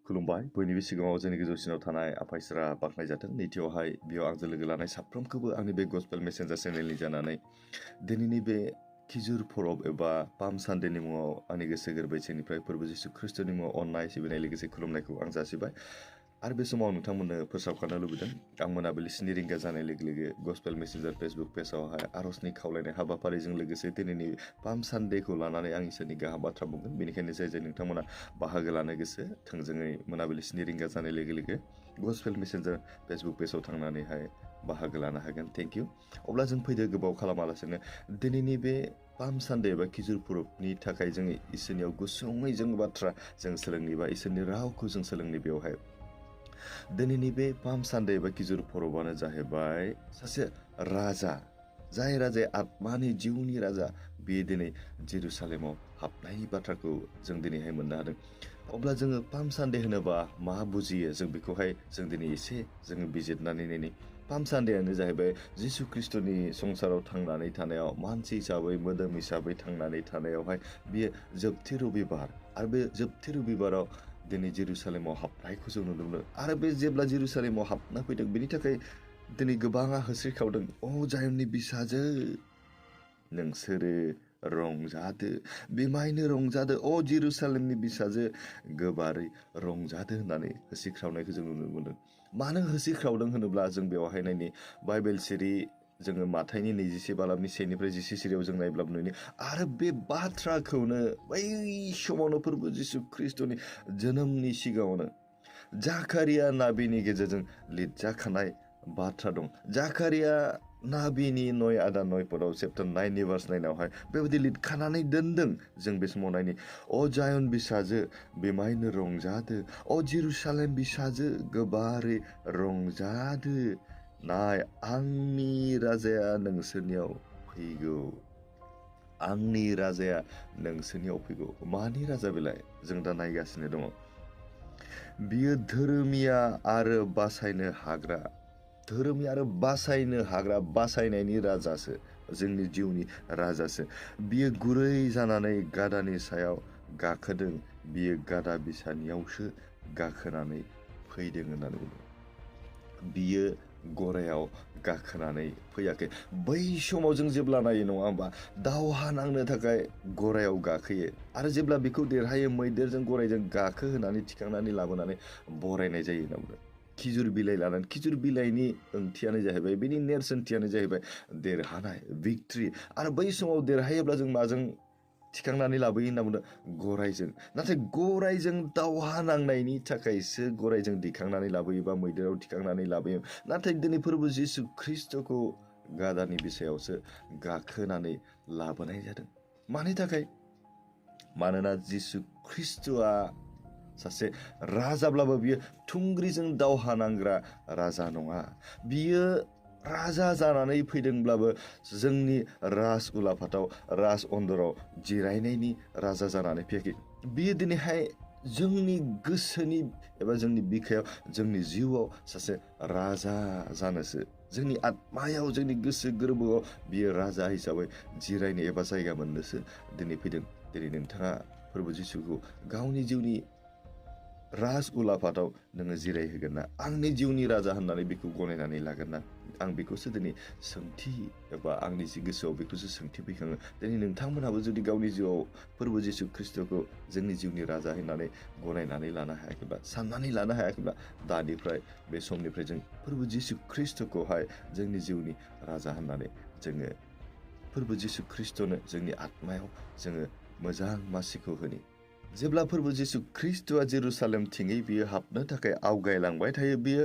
खुलुमबाय बयनिबो सिगाङाव जोंनि गोजौसिनाव थानाय आफा इसोरा बाख्नायजाथों। नैथियावहाय बेयाव आंजों लोगो लानाय साफ्रोमखौबो आंनि बे गस्पेल मेसेन्जार चेनेलनि जानानै दिनैनि बे खिजुर परब एबा पाम सानडेनि मुङाव आंनि गोसो गोरबोनिफ्राय फोरबो जिसु ख्रिस्ट'नि मुङाव अननाय सिबिनाय लोगोसे खुलुमनायखौ आं जासिबाय। आरो बे समाव नोंथांमोननो फोसावखानो लुबैदों, आं मोनाबिलि 7 रिंगा जानाय लोगो लोगो गस्पेल मेसेन्जार फेसबुक पेजावहाय आर'जनि खावलायनाय हाबाफारिजों लोगोसे दिनैनि पाम सानडेखौ लानानै आं इसोरनि गाहाम बाथ्रा बुंगोन। बेनिखायनो जाय नोंथांमोना बाहागो लानो गोसो थोंजोङै मोनाबिलि 7 रिंगा जानाय लोगो लोगो गस्पेल मेसेन्जार फेसबुक पेजाव थांनानैहाय बाहागो लानो हागोन। Thank you. अब्ला जों फैदो गोबाव खालामालासेनो दिनैनि बे पाम सानडे एबा खिजुर परबनि थाखाय जोङो इसोरनियाव गुसुङै जों बाथ्रा जों सोलोंनि बा इसोरनि रावखौ जों सोलोंनि। बेवहाय दिनैनि बे पाम सानडे एबा खिजुर परबानो जाहैबाय सासे राजा, जाय राजाया आत्मानि जिउनि राजा, बे दिनै जेरुसालेमाव हाबनायनि बाथ्राखौ जों दिनैहाय मोननो हादों। अब्ला जोङो पाम सानडे होनोबा मा बुजियो जों बेखौहाय जों दिनै एसे जोङो बिजिरनानै नायनि। पाम सानडेआनो जाहैबाय जिसु ख्रिस्ट'नि संसाराव थांनानै थानायाव मानसि हिसाबै मोदोम हिसाबै थांनानै थानायावहाय बियो जोबथि रबिबार, आरो बे जोबथि रबिबाराव दिनै जेरुसालेमाव हाबनायखौ जों नुनो मोनो। आरो बे जेब्ला जेरुसालेमाव हाबना फैदों बेनि थाखाय दिनै गोबाङा होस्रिखावदों, अ जायननि बिसाजो नोंसोरो रंजादो, बेमायनो रंजादो, अ जेरुसालेमनि बिसाजो गोबारै रंजादो होननानै होस्रिख्रावनायखौ जों नुनो मोनदों। मानो होस्रिख्रावदों होनोब्ला जों बेवहाय नायनि बाइबेल सिरि जोङो माथाइनि 24 बालाबनि 1निफ्राय 10 सिरियाव जों नायब्लाबो नुयो। आरो बे बाथ्राखौनो बै समावनो फोरबो जिसु ख्रिस्ट'नि जोनोमनि सिगाङावनो जाकारिया नाबिनि गेजेरजों लिरजाखानाय बाथ्रा दं। जाकारिया नाबिनि 9 आदा 9 पदाव चेप्टार 9 भार्स 9आवहाय बेबायदि लिरखानानै दोनदों। जों बे समाव नायनि, अ जायन बिसाजो बेमायनो रंजादो, अ जेरुसालेम बिसाजो गोबारै रंजादो, नाय आंनि राजाया नोंसोरनियाव फैगौ, आंनि राजाया नोंसोरनियाव फैगौ। मानि राजा बेलाय? जों दा नायगासिनो दङ। बियो धोरोमिया आरो बासायनो हाग्रा, धोरोमि आरो बासायनो हाग्रा, बासायनायनि राजासो, जोंनि जिउनि राजासो। बियो गुरै जानानै गादानि सायाव गाखोदों, बियो गादा बिसानियावसो गाखोनानै फैदों होननानै बुंदों। बियो गरायाव गाखोनानै फैयाखै। बै समाव जों जेब्ला नायो, नङा होमबा, दावहा नांनो थाखाय गरायाव गाखोयो, आरो जेब्ला बेखौ देरहायो मैदेरजों गरायजों गाखो होनानै थिखांनानै लाबोनानै बरायनाय जायो होनना बुंदों। खिजुर बिलाइ लानानै, खिजुर बिलाइनि ओंथियानो जाहैबाय, बेनि नेरसोनथियानो जाहैबाय देरहानाय, भिक्ट्रि। आरो बै समाव देरहायोब्ला जों माजों थिखांनानै लाबोयो होनना बुंदों? गरायजों। नाथाय गरायजों दावहा नांनायनि थाखायसो गरायजों दिखांनानै लाबोयो बा मैदेराव थिखांनानै लाबोयो। नाथाय दिनै फोरबो जिसु ख्रिस्ट'खौ गादानि बिसायावसो गाखोनानै लाबोनाय जादों। मानि थाखाय? मानोना जिसु ख्रिस्ट'आ सासे राजाब्लाबो बियो थुंग्रिजों दावहा नांग्रा राजा नङा। बियो राजा जानानै फैदोंब्लाबो जोंनि राज उलाफाताव, राज अन्दराव जिरायनायनि राजा जानानै फैयाखै। बियो दिनैहाय जोंनि गोसोनि एबा जोंनि बिखायाव, जोंनि जिउआव सासे राजा जानोसो, जोंनि आत्मायाव, जोंनि गोसो गोरबोआव बियो राजा हिसाबै जिरायनो एबा जायगा मोननोसो दिनै फैदों। दिनै नोंथाङा फोरबो जिसुखौ गावनि जिउनि राज उलाफाताव नोङो जिरायहोगोन ना? आंनि जिउनि राजा होननानै बेखौ गनायनानै लागोन ना? आं बेखौसो दिनै सोंथि एबा आंनि जि गोसोआव बेखौसो सोंथि फैखाङो। दिनै नोंथांमोनहाबो जुदि गावनि जिउआव फोरबो जिसु ख्रिस्ट'खौ जोंनि जिउनि राजा होननानै गनायनानै लानो हायाखैब्ला, साननानै लानो हायाखैब्ला, दानिफ्राय बे समनिफ्राय जों फोरबो जिसु ख्रिस्ट'खौहाय जोंनि जिउनि राजा होननानै जोङो फोरबो जिसु ख्रिस्ट'नो जोंनि आत्मायाव जोङो मोजां मासिखौ होनि। जेब्ला फोरबो जिसु ख्रिस्ट'आ जेरुसालेम थिङै बियो हाबनो थाखाय आवगायलांबाय थायो, बियो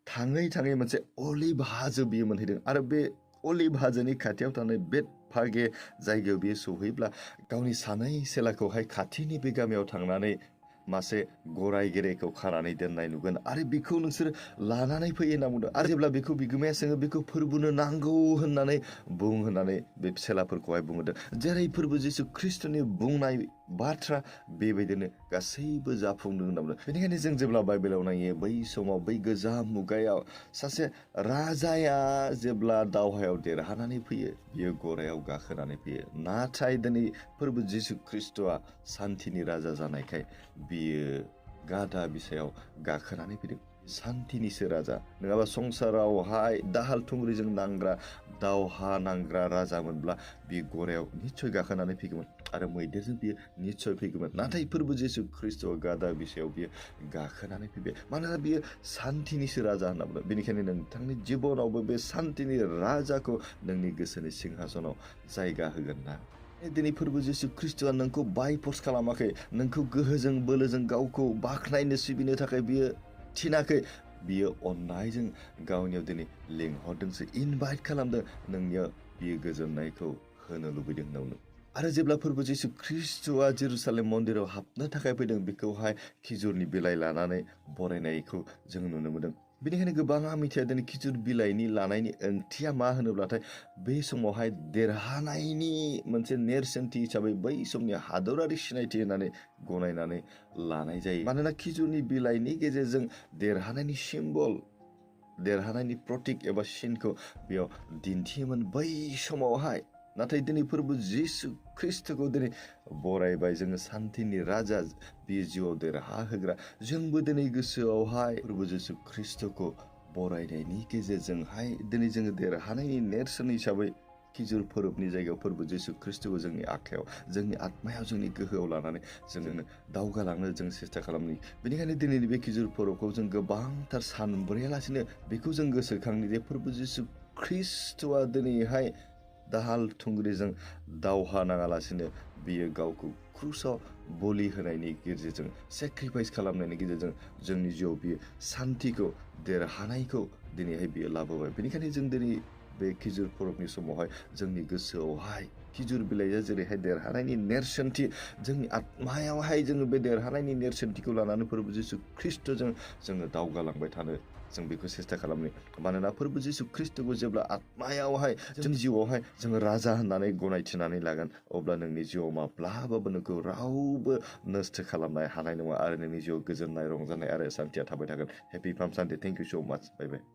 थाङै थाङै मोनसे अलिभ हाजो बियो मोनहैदों। आरो बे अलिभ हाजोनि खाथियाव थानाय बेथफागे जायगायाव बियो सहैब्ला गावनि सानै सेलाखौहाय खाथिनि बे गामियाव थांनानै मासे गराय गेरेखौ खानानै दोननाय नुगोन, आरो बेखौ नोंसोर लानानै फैयो होनना बुंदों। आरो जेब्ला बेखौ बिगोमाया सोङो, बेखौ फोरबोनो नांगौ होननानै बुं होननानै बे सेलाफोरखौहाय बुंहरदों। जेरै फोरबो जिसु ख्रिस्ट'नि बुंनाय बाथ्रा बेबायदिनो गासैबो जाफुंदों होनना बुंदों। बेनिखायनो जों जेब्ला बाइबेलाव नायो, बै समाव, बै गोजाम मुगायाव सासे राजाया जेब्ला दावहायाव देरहानानै फैयो, बियो गरायाव गाखोनानै फैयो। नाथाय दिनै फोरबो जिसु ख्रिस्ट'आ सान्थिनि राजा जानायखाय बियो गादा बिसायाव गाखोनानै फैदों। सान्थिनिसो राजा, नङाबा संसारावहाय दाहाल थुंग्रिजों नांग्रा दावहा नांग्रा राजामोनब्ला बे गरायाव निस्सय गाखोनानै फैगौमोन आरो मैदेरजों बियो निस्सय फैगौमोन। नाथाय फोरबो जिसु ख्रिस्ट'आ गादा बिसायाव बियो गाखोनानै फैबाय, मानोना बियो सान्थिनिसो राजा होनना बुंदों। बेनिखायनो नोंथांनि जिबनावबो बे सान्थिनि राजाखौ नोंनि गोसोनि सिंहासनाव जायगा होगोन ना? दिनै फोरबो जिसु ख्रिस्ट'आ नोंखौ बायफर्स खालामाखै, नोंखौ गोहोजों बोलोजों गावखौ बाख्नायनो सिबिनो थाखाय बियो थिनाखै। बियो अननायजों गावनियाव दिनै लिंहरदोंसो, इनभाइट खालामदों, नोंनियाव बियो गोजोननायखौ होनो लुबैदों नोंनो। आरो जेब्ला फोरबो जिसु ख्रिस्ट'आ जेरुसालेम मन्दिराव हाबनो थाखाय फैदों, बेखौहाय खिजुरनि बिलाइ लानानै बरायनायखौ जों नुनो मोनदों। बेनिखायनो गोबाङा मिथिया दिनै खिजुर बिलाइनि लानायनि ओंथिया मा होनोब्लाथाय बे समावहाय देरहानायनि मोनसे नेरसोनथि हिसाबै बै समनि हादरारि सिनायथि होननानै गनायनानै लानाय जायो। मानोना खिजुरनि बिलाइनि गेजेरजों देरहानायनि सिम्बल, देरहानायनि प्रतीक एबा सिनखौ बेयाव दिन्थियोमोन बै समावहाय। नाथाय दिनै फोरबो जिसु ख्रिस्ट'खौ दिनै बरायबाय जोङो, सान्थिनि राजा, बियो जिउआव देरहाहोग्रा। जोंबो दिनै गोसोआवहाय फोरबो जिसु ख्रिस्ट'खौ बरायनायनि गेजेरजोंहाय दिनै जोङो देरहानायनि नेरसोन हिसाबै खिजुर फोरबोनि जायगायाव फोरबो जिसु ख्रिस्ट'खौ जोंनि आखायाव, जोंनि आत्मायाव, जोंनि गोहोआव लानानै जोङो दावगालांनो जों सेस्था खालामनि। बेनिखायनो दिनैनि बे खिजुर फोरबोखौ जों गोबांथार सानब्रेयालासिनो बेखौ जों गोसोखांनि जे फोरबो जिसु ख्रिस्ट'आ दिनैहाय दाहाल थुंग्रिजों दावहा नाङालासिनो बियो गावखौ क्रुसाव बलि होनायनि गेजेरजों, सेक्रिफाइस खालामनायनि गेजेरजों जोंनि जिउआव बियो सान्थिखौ, देरहानायखौ दिनैहाय बियो लाबोबाय। बेनिखायनो जों दिनै बे खिजुर फोरबोनि समावहाय जोंनि गोसोआवहाय खिजुर बिलाइया जेरैहाय देरहानायनि नेरसोनथि, जोंनि आत्मायावहाय जोङो बे देरहानायनि नेरसोनथिखौ लानानै फोरबो जिसु ख्रिस्ट'जों जोङो दावगालांबाय थानो जों बेखौ सेस्था खालामनि। मानोना फोरबो जिसु ख्रिस्ट'खौ जेब्ला आत्मायावहाय, जोंनि जिउआवहाय जोङो राजा होननानै गनायथिनानै लागोन, अब्ला नोंनि जिउआव माब्लाबाबो नोंखौ रावबो नस्थ' खालामनो हानाय नङा आरो नोंनि जिउआव गोजोननाय, रंजानाय आरो सान्थिया थाबाय थागोन। Happy palm Sunday. Thank you स' माच। बाय बाय।